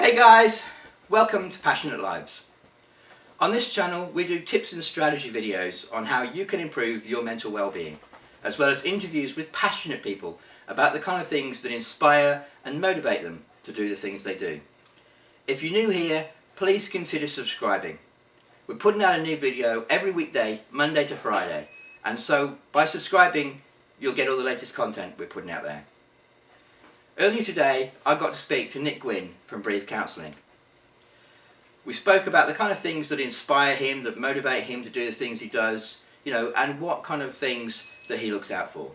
Hey guys, welcome to Passionate Lives. On this channel we do tips and strategy videos on how you can improve your mental well-being, as well as interviews with passionate people about the kind of things that inspire and motivate them to do the things they do. If you're new here, please consider subscribing. We're putting out a new video every weekday, Monday to Friday, and so by subscribing you'll get all the latest content we're putting out there. Earlier today, I got to speak to Nick Gwynn from Breathe Counselling. We spoke about the kind of things that inspire him, that motivate him to do the things he does, and what kind of things that he looks out for.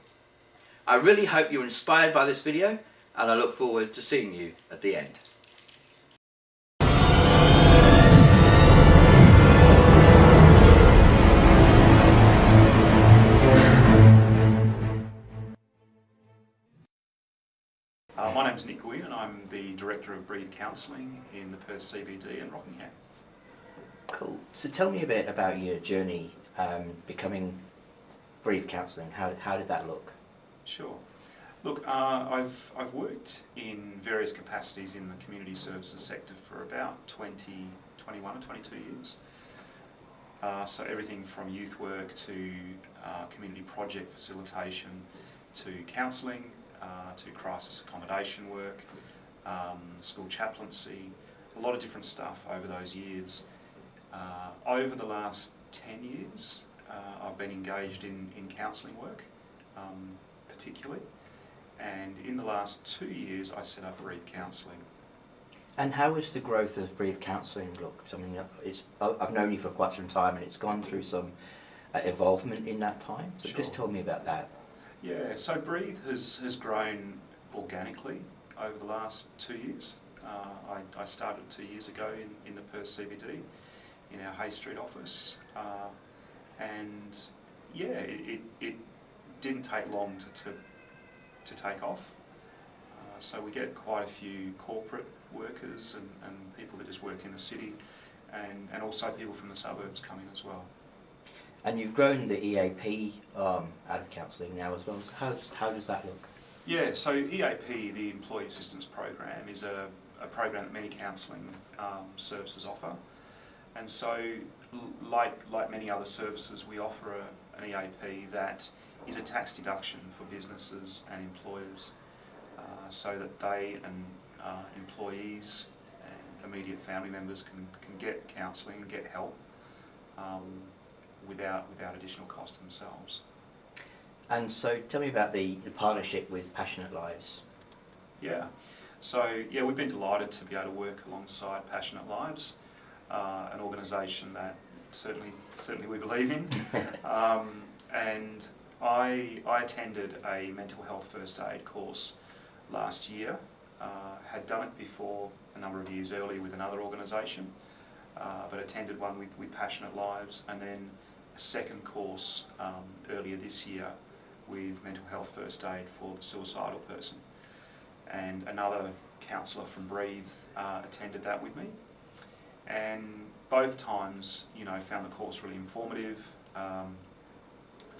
I really hope you're inspired by this video, and I look forward to seeing you at the end. My name is Nick Gwynn and I'm the Director of Breathe Counselling in the Perth CBD and Rockingham. Cool. So tell me a bit about your journey becoming Breathe Counselling. How did that look? Sure. Look, I've worked in various capacities in the community services sector for about 21 or 22 years. So everything from youth work to community project facilitation to counselling, to crisis accommodation work, school chaplaincy, a lot of different stuff over those years. Over the last 10 years, I've been engaged in counselling work, particularly, and in the last 2 years I set up Breathe Counselling. And how has the growth of Breathe Counselling looked? I mean, I've known you for quite some time and it's gone through some evolvement in that time, so Sure. Just tell me about that. Yeah, so Breathe has grown organically over the last 2 years. I started 2 years ago in the Perth CBD, in our Hay Street office, and yeah, it didn't take long to take off. So we get quite a few corporate workers and people that just work in the city, and also people from the suburbs come in as well. And you've grown the EAP out of counselling now as well, so how does that look? Yeah, so EAP, the Employee Assistance Program, is a program that many counselling services offer. And so, like many other services, we offer an EAP that is a tax deduction for businesses and employers, so that they and employees and immediate family members can get counselling and get help without additional cost themselves. And so tell me about the partnership with Passionate Lives. Yeah, so yeah, we've been delighted to be able to work alongside Passionate Lives, an organisation that certainly we believe in. And I attended a mental health first aid course last year, had done it before a number of years earlier with another organisation, but attended one with Passionate Lives, and then a second course earlier this year with mental health first aid for the suicidal person. And another counsellor from Breathe attended that with me. And both times, found the course really informative,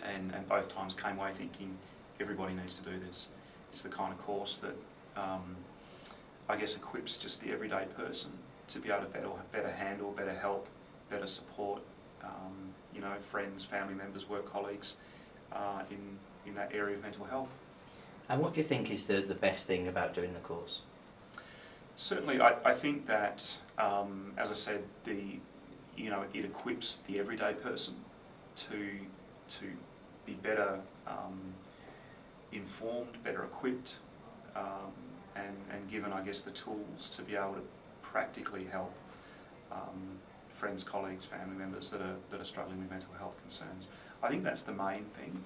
and both times came away thinking everybody needs to do this. It's the kind of course that I guess equips just the everyday person to be able to better handle, better help, better support, friends, family members, work colleagues in that area of mental health. And what do you think is the best thing about doing the course? Certainly, I think that, as I said, it equips the everyday person to be better informed, better equipped, and given, I guess, the tools to be able to practically help friends, colleagues, family members that are struggling with mental health concerns. I think that's the main thing.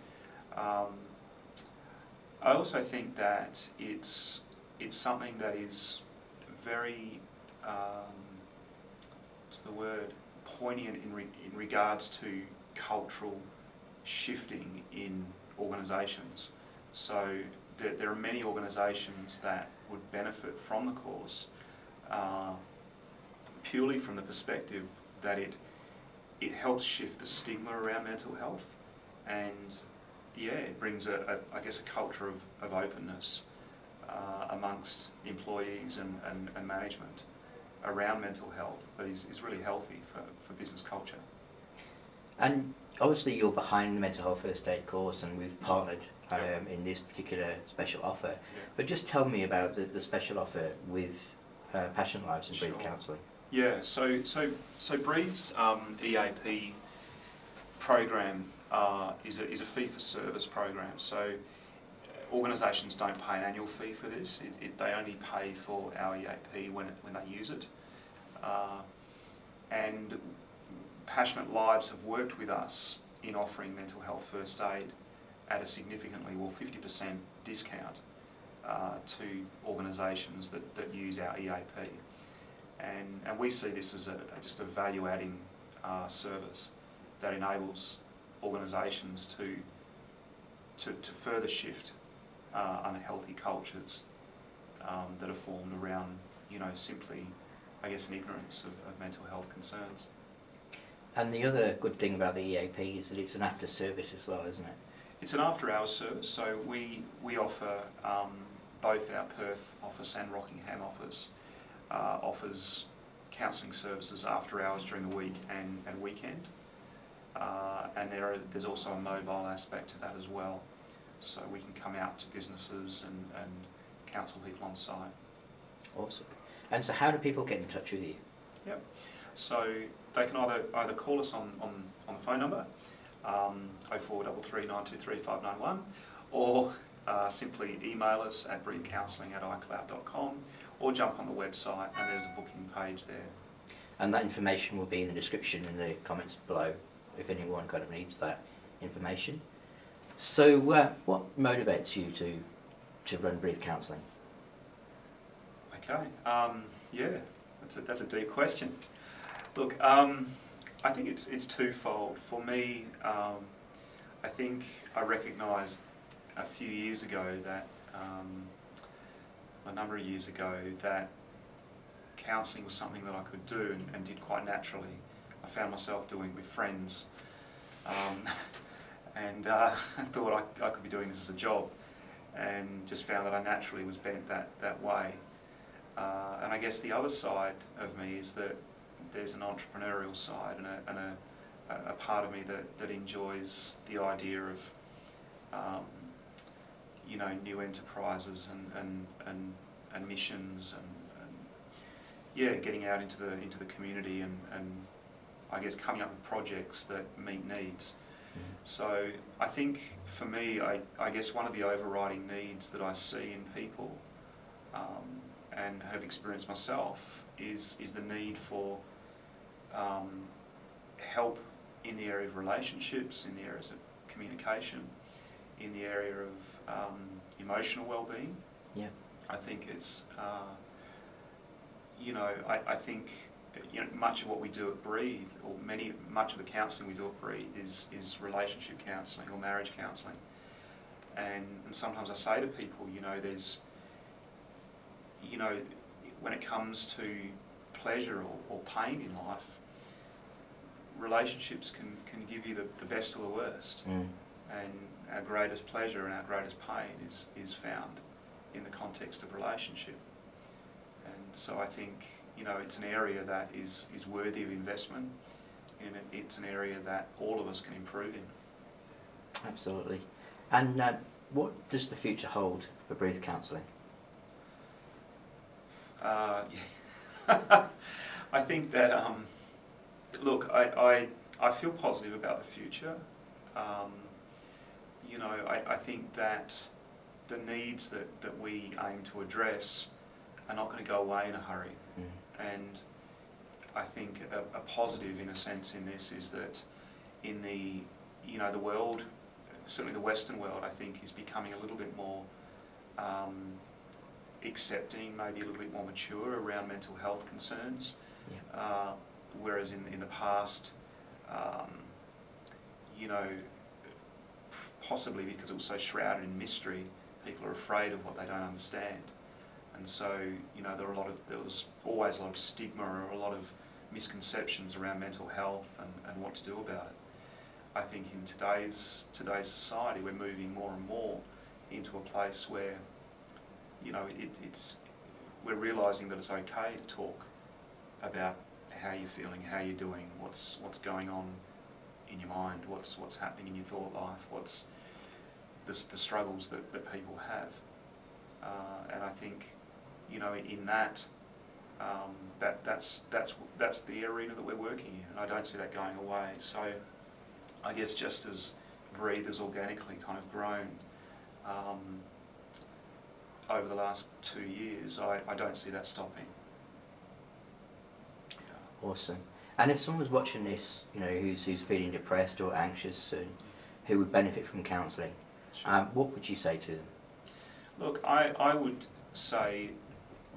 I also think that it's something that is very, poignant in regards to cultural shifting in organisations. So there are many organisations that would benefit from the course, purely from the perspective that it helps shift the stigma around mental health, and it brings I guess a culture of openness amongst employees and management, around mental health that is really healthy for business culture. And obviously you're behind the mental health first aid course, and we've partnered in this particular special offer. Yeah. But just tell me about the special offer with Passionate Lives and Breathe Counselling. Yeah, so Breathe's EAP program is a fee-for-service program. So organisations don't pay an annual fee for this. They only pay for our EAP when they use it. And Passionate Lives have worked with us in offering mental health first aid at a significantly, 50% discount to organisations that use our EAP. And we see this as just a value-adding service that enables organisations to further shift unhealthy cultures that are formed around, simply, I guess, an ignorance of mental health concerns. And the other good thing about the EAP is that it's an after service as well, isn't it? It's an after-hours service, so we offer both our Perth office and Rockingham office offers counselling services after hours during the week and weekend. And there's also a mobile aspect to that as well. So we can come out to businesses and counsel people on site. Awesome. And so how do people get in touch with you? Yep. So they can either call us on the phone number, 0433 923 591, or simply email us at breathecounselling@icloud.com, or jump on the website and there's a booking page there. And that information will be in the description in the comments below if anyone kind of needs that information. So what motivates you to run Breathe Counselling? Okay, yeah, that's a deep question. Look, I think it's twofold. For me, I think I recognised a few years ago that, a number of years ago, that counselling was something that I could do and did quite naturally. I found myself doing it with friends, and I thought I could be doing this as a job, and just found that I naturally was bent that way. And I guess the other side of me is that there's an entrepreneurial side and a part of me that enjoys the idea of new enterprises and missions and getting out into the community and I guess coming up with projects that meet needs. So I think for me, I guess one of the overriding needs that I see in people and have experienced myself is the need for help in the area of relationships, in the areas of communication, in the area of emotional well-being. Yeah. I think it's, I think much of what we do at Breathe, or much of the counselling we do at Breathe is relationship counselling or marriage counselling. And sometimes I say to people, there's, when it comes to pleasure or pain in life, relationships can give you the best or the worst. And our greatest pleasure and our greatest pain is found in the context of relationship. And so I think, it's an area that is worthy of investment, and it's an area that all of us can improve in. Absolutely. And what does the future hold for Breathe Counselling? I think that, look, I feel positive about the future. I think that the needs that we aim to address are not going to go away in a hurry. And I think a positive, in a sense, in this is that in the world, certainly the Western world, I think is becoming a little bit more accepting, maybe a little bit more mature around mental health concerns. Yeah. Whereas in the past, possibly because it was so shrouded in mystery, people are afraid of what they don't understand. And so, there was always a lot of stigma or a lot of misconceptions around mental health and what to do about it. I think in today's society, we're moving more and more into a place where, we're realising that it's okay to talk about how you're feeling, how you're doing, what's going on in your mind, what's happening in your thought life, what's the struggles that people have. And I think, you know, in that, that's the arena that we're working in, and I don't see that going away. So I guess just as Breathe has organically kind of grown over the last 2 years, I don't see that stopping. Yeah. Awesome. And if someone was watching this, you know, who's feeling depressed or anxious and who would benefit from counselling, Sure. what would you say to them? Look, I would say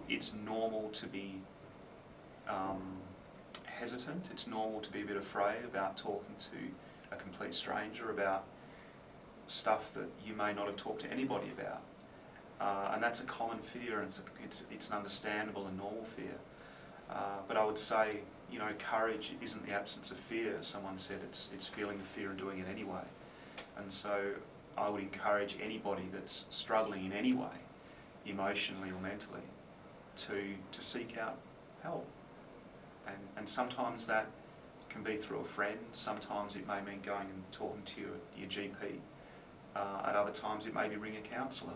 it's normal to be hesitant. It's normal to be a bit afraid about talking to a complete stranger about stuff that you may not have talked to anybody about. And that's a common fear, and it's an understandable and normal fear. But I would say, you know, courage isn't the absence of fear. As someone said, it's feeling the fear and doing it anyway. And so I would encourage anybody that's struggling in any way, emotionally or mentally, to seek out help. And sometimes that can be through a friend. Sometimes it may mean going and talking to your GP. At other times it may be ring a counsellor,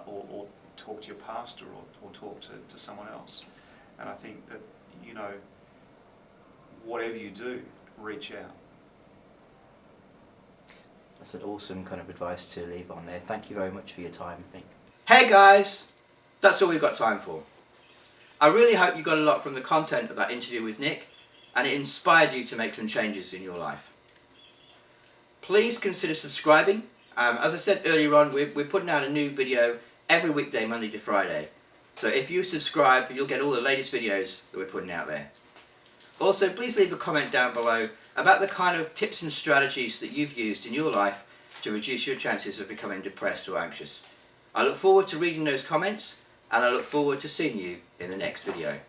or talk to your pastor, or talk to someone else. And I think that, you know, whatever you do, reach out. That's an awesome kind of advice to leave on there. Thank you very much for your time, Nick. Hey guys, that's all we've got time for. I really hope you got a lot from the content of that interview with Nick, and it inspired you to make some changes in your life. Please consider subscribing. As I said earlier on, we're putting out a new video every weekday, Monday to Friday. So if you subscribe, you'll get all the latest videos that we're putting out there. Also, please leave a comment down below about the kind of tips and strategies that you've used in your life to reduce your chances of becoming depressed or anxious. I look forward to reading those comments, and I look forward to seeing you in the next video.